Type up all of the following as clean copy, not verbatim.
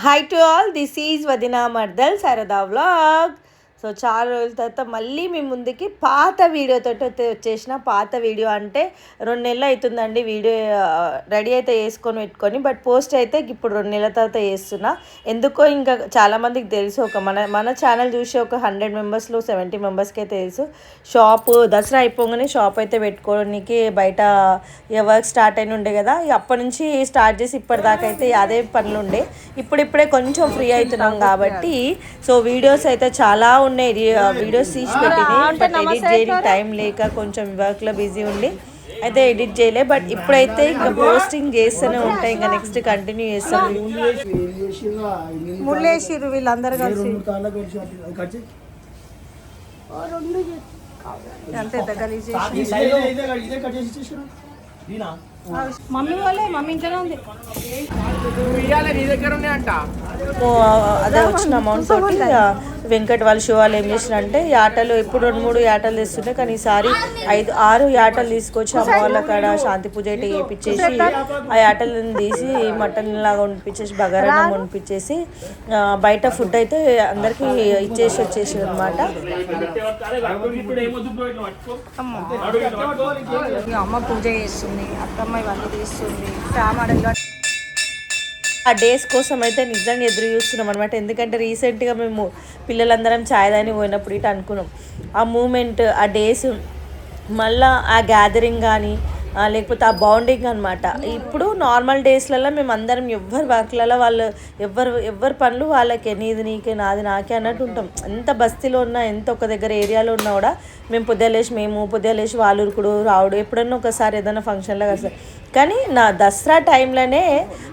Hi to all, this is వదినా మర్దల్ Sharada vlog. So చాలా రోజుల తర్వాత మళ్ళీ మీ ముందుకి పాత వీడియోతో వచ్చేసిన. పాత వీడియో అంటే 2 నెలలు అవుతుందండి వీడియో రెడీ అయితే వేసుకొని పెట్టుకొని, బట్ పోస్ట్ అయితే ఇప్పుడు 2 నెలల తర్వాత చేస్తున్నా. ఎందుకో ఇంకా చాలామందికి తెలుసు, మన ఛానల్ చూసి ఒక 100 మెంబర్స్లో 70 మెంబర్స్కి అయితే తెలుసు. షాపు దసరా అయిపోగానే షాప్ అయితే పెట్టుకోవడానికి బయట వర్క్ స్టార్ట్ అయిన ఉండే కదా, అప్పటి నుంచి స్టార్ట్ చేసి ఇప్పటిదాకా అయితే అదే పనులు ఉండే. ఇప్పుడిప్పుడే కొంచెం ఫ్రీ అవుతున్నాం కాబట్టి సో వీడియోస్ అయితే చాలా ఉన్నాయి, వీడియోస్ తీసి పెట్టినాయి. బట్ ఎడిట్ చేయడానికి టైం లేక కొంచెం వర్క్లో బిజీ ఉండి అయితే ఎడిట్ చేయలే. బట్ ఇప్పుడైతే ఇంకా పోస్టింగ్ చేస్తూనే ఉంటాయి, ఇంకా నెక్స్ట్ కంటిన్యూ చేస్తాం. ముళ్ళేసిరు వీళ్ళందరూ కలిసి అంతే గలీజ్ మమ్మీ వాళ్ళే, మమ్మీ ఇంట్లోనే ఉంది. అదే వచ్చిన అమౌంట్ తోటి వెంకట్ వాళ్ళ షో వాళ్ళు ఏం చేసినారంటే యాటలు ఎప్పుడు 2-3 యాటలు తెస్తుంటే, కానీ ఈసారి 5-6 యాటలు తీసుకొచ్చి అమ్మ వాళ్ళ కాడ శాంతి పూజ అయితే వేయించేసి ఆ యాటలను తీసి మటన్ లాగా వండిపించేసి బగారన్నం వండిపించేసి బయట ఫుడ్ అయితే అందరికి ఇచ్చేసి వచ్చేసి అనమాట. అమ్మ పూజ చేస్తుంది, అత్తమ్మ ఇవన్నీ తీస్తుంది. ఆ డేస్ కోసం అయితే నిజంగా ఎదురు చూస్తున్నాం అనమాట. ఎందుకంటే రీసెంట్గా మేము పిల్లలందరం ఛాయ్ దాని పోయినప్పుడు ఇటు అనుకున్నాం, ఆ మూమెంట్, ఆ డేస్ మళ్ళీ ఆ గ్యాదరింగ్ కానీ లేకపోతే ఆ బాండింగ్ అనమాట. ఇప్పుడు నార్మల్ డేస్లలో మేము అందరం ఎవరి వర్క్లలో వాళ్ళు ఎవరి పనులు వాళ్ళకే, నీది నీకే నాది నాకే అన్నట్టు ఉంటాం. ఎంత బస్తీలో ఉన్నా, ఎంత ఒక దగ్గర ఏరియాలో ఉన్నా కూడా మేము పొద్దులేసి వాళ్ళు ఉరుకుడు రావుడు, ఎప్పుడన్నా ఒకసారి ఏదైనా ఫంక్షన్లో కలిసి. కానీ నా దసరా టైంలోనే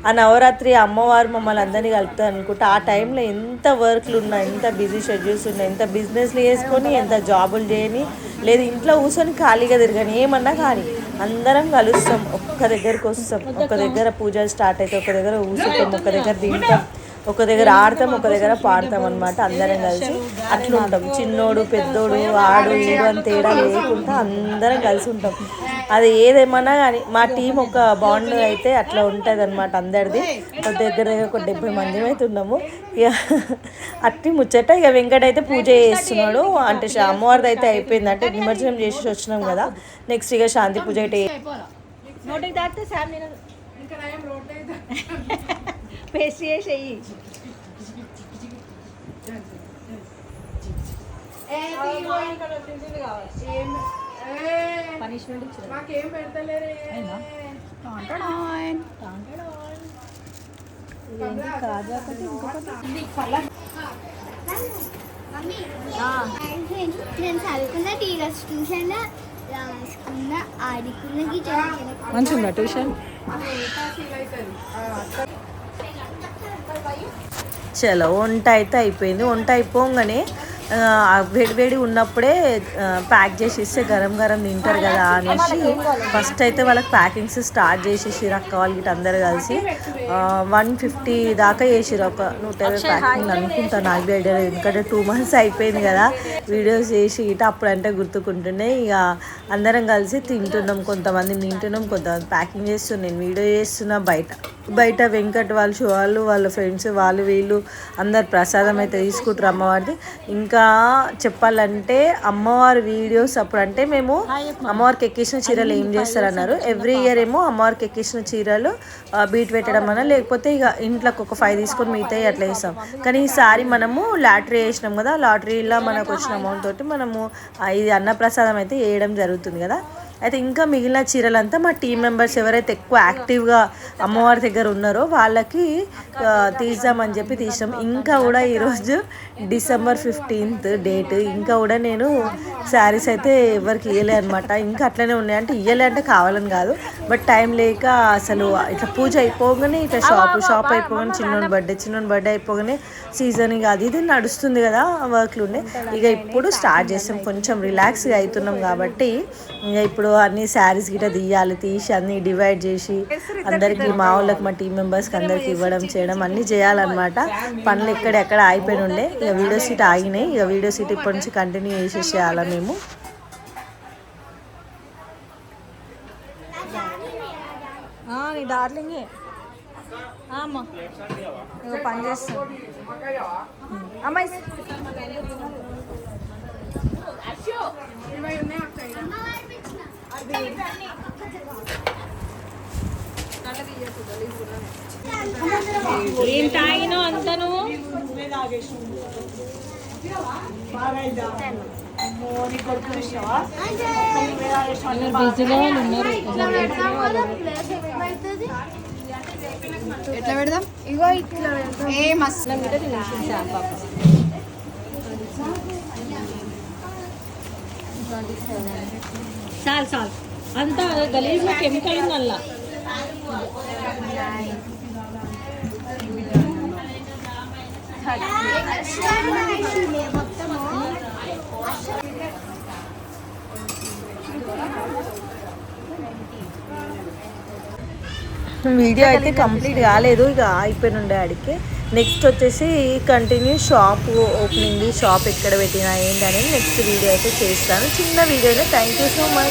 ఆ నవరాత్రి అమ్మవారు మమ్మల్ని అందరినీ కలుపుతారు అనుకుంటా. ఆ టైంలో ఎంత వర్క్లు ఉన్నాయి, ఎంత బిజీ షెడ్యూల్స్ ఉన్నాయి, ఎంత బిజినెస్లు చేసుకొని, ఎంత జాబులు చేయని, లేదు ఇంట్లో కూర్చొని ఖాళీగా తిరగని, ఏమన్నా కానీ అందరం కలుస్తాం, ఒక్క దగ్గరకు వస్తాం, ఒక దగ్గర పూజలు స్టార్ట్ అయితే ఒక దగ్గర కూర్చుంటాం, ఒక దగ్గర తింటాం, ఒక దగ్గర ఆడతాం, ఒక దగ్గర పాడతాం అనమాట. అందరం కలిసి అట్లుంటాం. చిన్నోడు పెద్దోడు ఆడు ఈడు అని తేడా లేకుండా అందరం కలిసి ఉంటాం. అది ఏదేమన్నా కానీ మా టీం ఒక బాండ్ అయితే అట్లా ఉంటుంది అనమాట అందరిది. దగ్గర ఒక 70 మంది అయితే ఉన్నాము. ఇక అట్టి ముచ్చట. ఇక వెంకట అయితే పూజ చేస్తున్నాడు, అంటే అమ్మవారిది అయితే అయిపోయింది, అంటే నిమజ్జనం చేసి వచ్చినాం కదా. నెక్స్ట్ ఇక శాంతి పూజ అయితే పేస్ట్ చేసేయి. పనిష్మెంట్ మాకేం పెడతలేరే. కాజా ఒకటి ఇంకొకటి నేను చదువుకున్న టీచర్స్ ట్యూషన్ రాసుకున్న ఆడుకున్న మంచిగా ట్యూషన్. చలో వంట అయితే అయిపోయింది. వంట అయిపోగానే వేడి ఉన్నప్పుడే ప్యాక్ చేసేస్తే గరం తింటారు కదా అనేసి ఫస్ట్ అయితే వాళ్ళకి ప్యాకింగ్స్ స్టార్ట్ చేసేసి అక్క వాళ్ళు గిట్ట అందరు కలిసి 150 దాకా చేసిరు. ఒక 150 ప్యాకింగ్ అనుకుంటా, నాకు బి ఐడియా లేదు, ఎందుకంటే 2 months అయిపోయింది కదా వీడియోస్ చేసి గిట్ట. అప్పుడంటే గుర్తుకుంటున్నాయి. ఇక అందరం కలిసి తింటున్నాం, కొంతమంది తింటున్నాం, కొంతమంది ప్యాకింగ్ చేస్తున్నాం, నేను వీడియో చేస్తున్నా. బయట వెంకట్ వాళ్ళ షో వాళ్ళ ఫ్రెండ్స్ వాళ్ళు వీళ్ళు అందరు ప్రసాదం అయితే తీసుకుంటారు అమ్మవారిది. ఇంకా చెప్పాలంటే అమ్మవారి వీడియోస్ అప్పుడు అంటే మేము అమ్మవారికి ఎక్కించిన చీరలు ఏం చేస్తారన్నారు, ఎవ్రీ ఇయర్ ఏమో అమ్మవారికి ఎక్కించిన చీరలు బీట్ పెట్టడం అన్న, లేకపోతే ఇక ఇంట్లోకి ఒక 5 తీసుకొని మిగతాయి అట్లా వేస్తాం. కానీ ఈసారి మనము లాటరీ వేసినాం కదా, లాటరీలో మనకు వచ్చిన అమౌంట్ తోటి మనము ఇది అన్నప్రసాదం అయితే వేయడం జరుగుతుంది కదా. అయితే ఇంకా మిగిలిన చీరలంతా మా టీం మెంబర్స్ ఎవరైతే ఎక్కువ యాక్టివ్గా అమ్మవారి దగ్గర ఉన్నారో వాళ్ళకి తీద్దామని చెప్పి తీసాం. ఇంకా కూడా ఈరోజు December 15th డేట్, ఇంకా కూడా నేను శారీస్ అయితే ఎవరికి ఇవ్వలే అనమాట. ఇంకా అట్లనే ఉన్నాయి, అంటే ఇవ్వలే అంటే కావాలని కాదు, బట్ టైం లేక అసలు ఇట్లా పూజ అయిపోగానే ఇట్లా షాప్ అయిపోగానే చిన్నోని బర్త్డే అయిపోగానే సీజన్ ఇక అది ఇది నడుస్తుంది కదా, వర్క్లు ఉన్నాయి. ఇక ఇప్పుడు స్టార్ట్ చేస్తాం, కొంచెం రిలాక్స్గా అవుతున్నాం కాబట్టి ఇక ఇప్పుడు అన్ని శారీస్ గిట్ట తీసి అన్ని డివైడ్ చేసి అందరికి మా వాళ్ళకి మా టీం మెంబర్స్కి అందరికి ఇవ్వడం చేయడం అన్నీ చేయాలన్నమాట. పనులు ఎక్కడ ఆగిపోయి ఉండే, ఇక వీడియో సీట్ ఆగినాయి. ఇక వీడియో సీట్ ఇప్పటి నుంచి కంటిన్యూ చేసేసేయాలా మేము. డార్లింగే అమ్మా ఇక పని చేస్తాం అమ్మాయి ఏం తాగినావు అంతను బిజీలో ఉన్నారు ఎట్లా పెడదాం ఇగో ఇట్లా ఏ మస్తు చాలు చాలు అంతా గలీజ్లో కెమికల్ ఉంది అలా వీడియో అయితే కంప్లీట్ కాలేదు, ఇక అయిపోయినుండే ఆడికి. నెక్స్ట్ వచ్చేసి కంటిన్యూ షాప్ ఓపెనింగ్, షాప్ ఎక్కడ పెట్టినా ఏంటి అనేది నెక్స్ట్ వీడియో అయితే చేస్తాను. చిన్న వీడియోనే. Thank you so much.